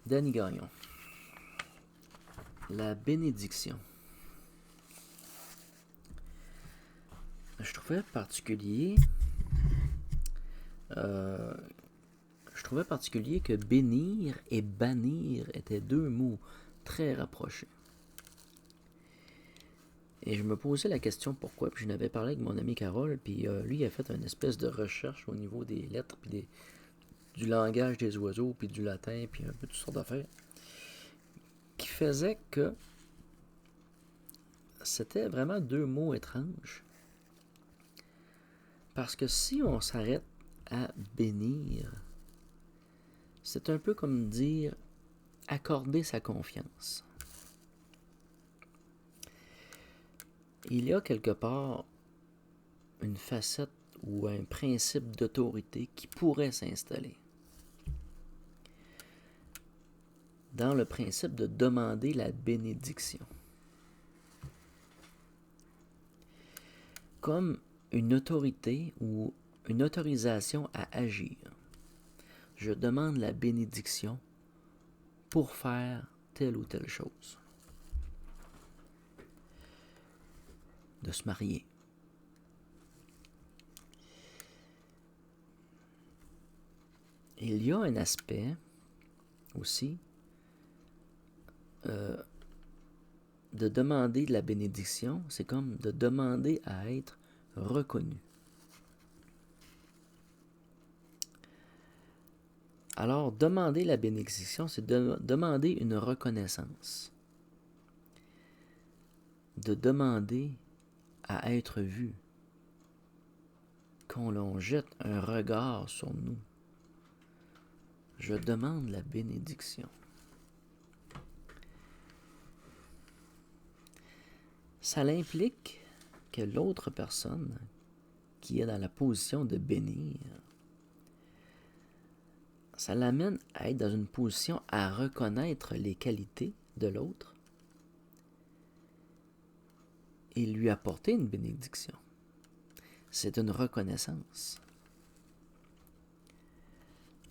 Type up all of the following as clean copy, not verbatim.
Danny Gagnon. La bénédiction. Je trouvais particulier que bénir et bannir étaient deux mots très rapprochés. Et je me posais la question pourquoi, puis je n'avais parlé avec mon ami Carole, puis lui a fait une espèce de recherche au niveau des lettres, puis du langage des oiseaux, puis du latin, puis un peu toutes sortes d'affaires, qui faisait que c'était vraiment deux mots étranges. Parce que si on s'arrête à bénir, c'est un peu comme dire accorder sa confiance. Il y a quelque part une facette ou un principe d'autorité qui pourrait s'installer dans le principe de demander la bénédiction. Comme une autorité ou une autorisation à agir. Je demande la bénédiction pour faire telle ou telle chose. De se marier. Il y a un aspect aussi de demander de la bénédiction, c'est comme de demander à être reconnu. Alors, demander la bénédiction, c'est demander une reconnaissance. De demander à être vu. Qu'on l'on jette un regard sur nous. Je demande la bénédiction. Ça implique que l'autre personne qui est dans la position de bénir, ça l'amène à être dans une position à reconnaître les qualités de l'autre et lui apporter une bénédiction. C'est une reconnaissance.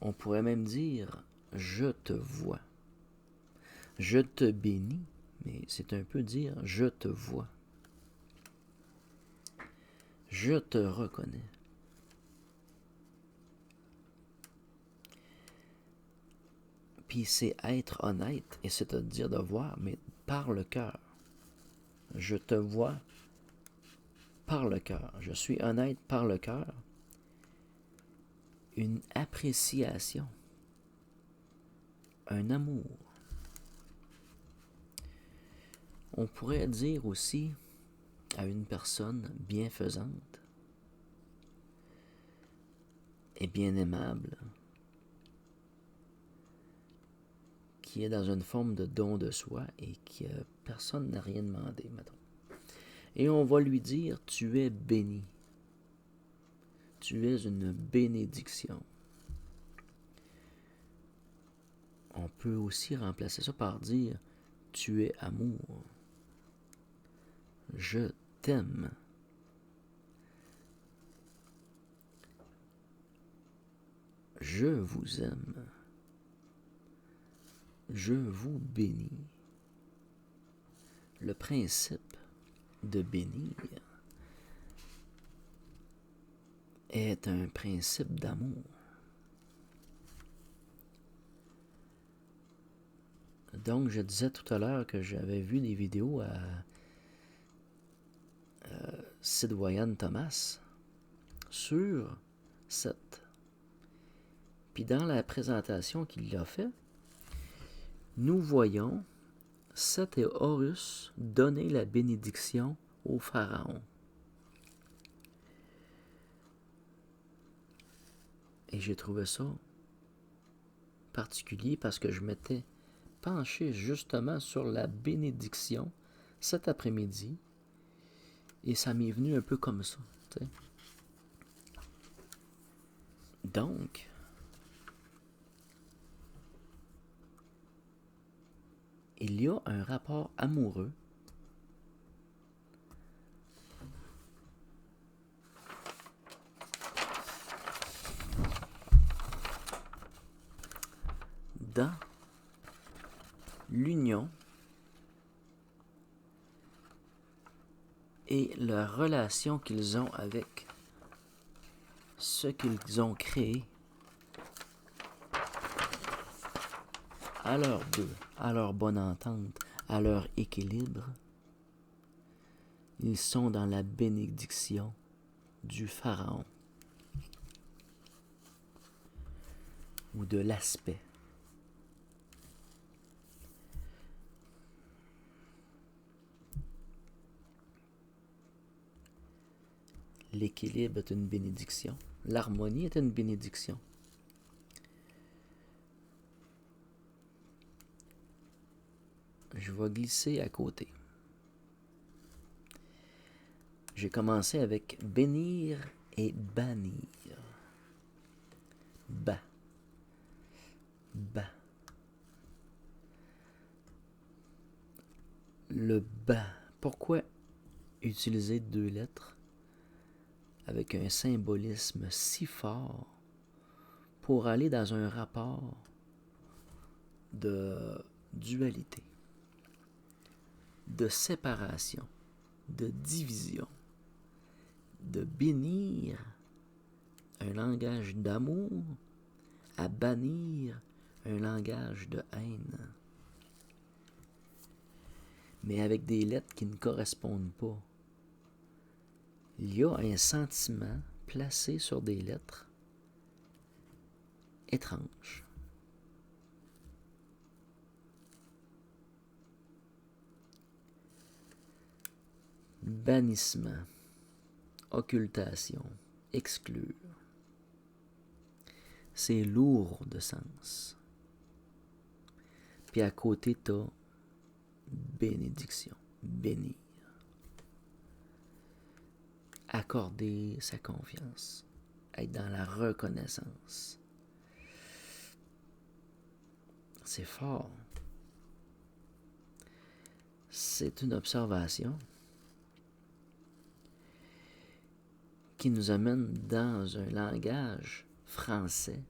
On pourrait même dire « je te vois ». Je te bénis, mais c'est un peu dire « je te vois ». Je te reconnais. Puis c'est être honnête, et c'est-à-dire de voir, mais par le cœur. Je te vois par le cœur. Je suis honnête par le cœur. Une appréciation. Un amour. On pourrait dire aussi à une personne bienfaisante et bien aimable, qui est dans une forme de don de soi et que personne n'a rien demandé, mettons. Et on va lui dire, tu es béni. Tu es une bénédiction. On peut aussi remplacer ça par dire, tu es amour. Je t'aime. Je vous aime. Je vous bénis. Le principe de bénir est un principe d'amour. Donc, je disais tout à l'heure que j'avais vu des vidéos à Sid Wayan Thomas sur Seth. Puis dans la présentation qu'il a fait, nous voyons Seth et Horus donner la bénédiction au pharaon. Et j'ai trouvé ça particulier parce que je m'étais penché justement sur la bénédiction cet après-midi et ça m'est venu un peu comme ça. T'sais. Donc, il y a un rapport amoureux dans l'union et la relation qu'ils ont avec ce qu'ils ont créé à leur deux, à leur bonne entente, à leur équilibre. Ils sont dans la bénédiction du pharaon ou de l'aspect. L'équilibre est une bénédiction. L'harmonie est une bénédiction. Je vais glisser à côté. J'ai commencé avec bénir et bannir. Bas. Bas. Le bas. Pourquoi utiliser 2 lettres avec un symbolisme si fort pour aller dans un rapport de dualité, de séparation, de division, de bénir un langage d'amour à bannir un langage de haine, mais avec des lettres qui ne correspondent pas. Il y a un sentiment placé sur des lettres étranges. Bannissement, occultation, exclure. C'est lourd de sens. Puis à côté, t'as bénédiction, bénir. Accorder sa confiance, être dans la reconnaissance. C'est fort. C'est une observation qui nous amène dans un langage français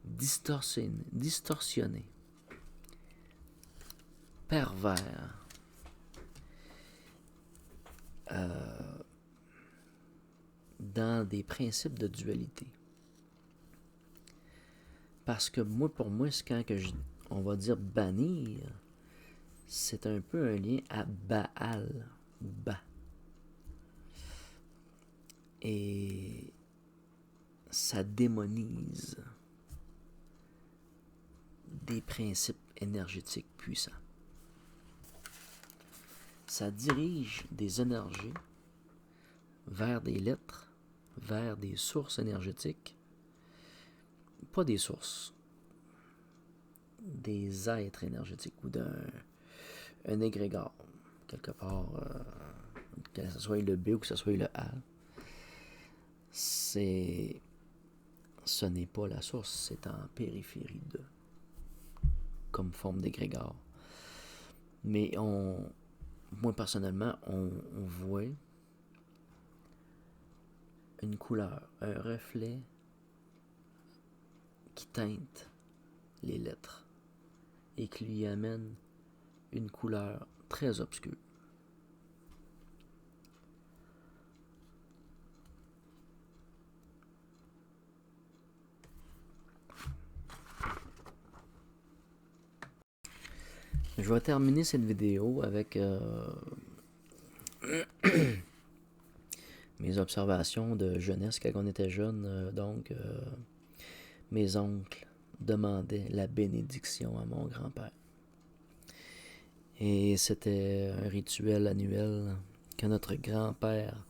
distorsionné, pervers, dans des principes de dualité. Parce que pour moi, c'est quand on va dire bannir, c'est un peu un lien à Baal, Ba. Et ça démonise des principes énergétiques puissants. Ça dirige des énergies vers des lettres, vers des sources énergétiques, pas des sources, des êtres énergétiques ou d'un égrégore, quelque part, que ce soit le B ou que ce soit le A. Ce n'est pas la source, c'est en périphérie de, comme forme d'égrégore. Mais moi personnellement, on voit une couleur, un reflet qui teinte les lettres et qui lui amène une couleur très obscure. Je vais terminer cette vidéo avec mes observations de jeunesse quand on était jeune. Mes oncles demandaient la bénédiction à mon grand-père. Et c'était un rituel annuel que notre grand-père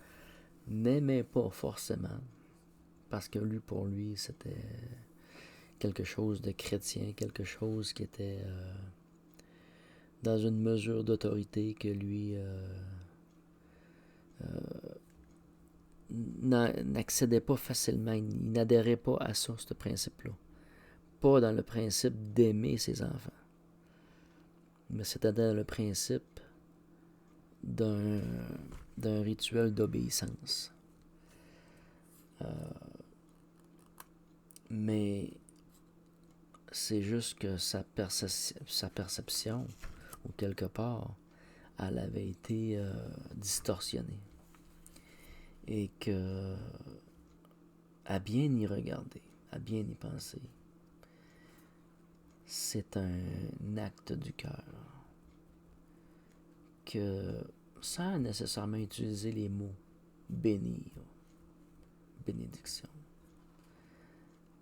n'aimait pas forcément, parce que pour lui, c'était quelque chose de chrétien, quelque chose qui était dans une mesure d'autorité que lui n'accédait pas facilement, il n'adhérait pas à ça, ce principe-là. Pas dans le principe d'aimer ses enfants, mais c'était dans le principe d'un rituel d'obéissance. Mais c'est juste que sa perception, ou quelque part, elle avait été distorsionnée. Et que, à bien y regarder, à bien y penser, c'est un acte du cœur que, sans nécessairement utiliser les mots bénir, bénédiction,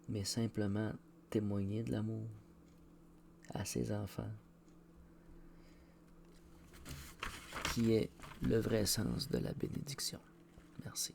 mais simplement témoigner de l'amour à ses enfants, qui est le vrai sens de la bénédiction. Merci.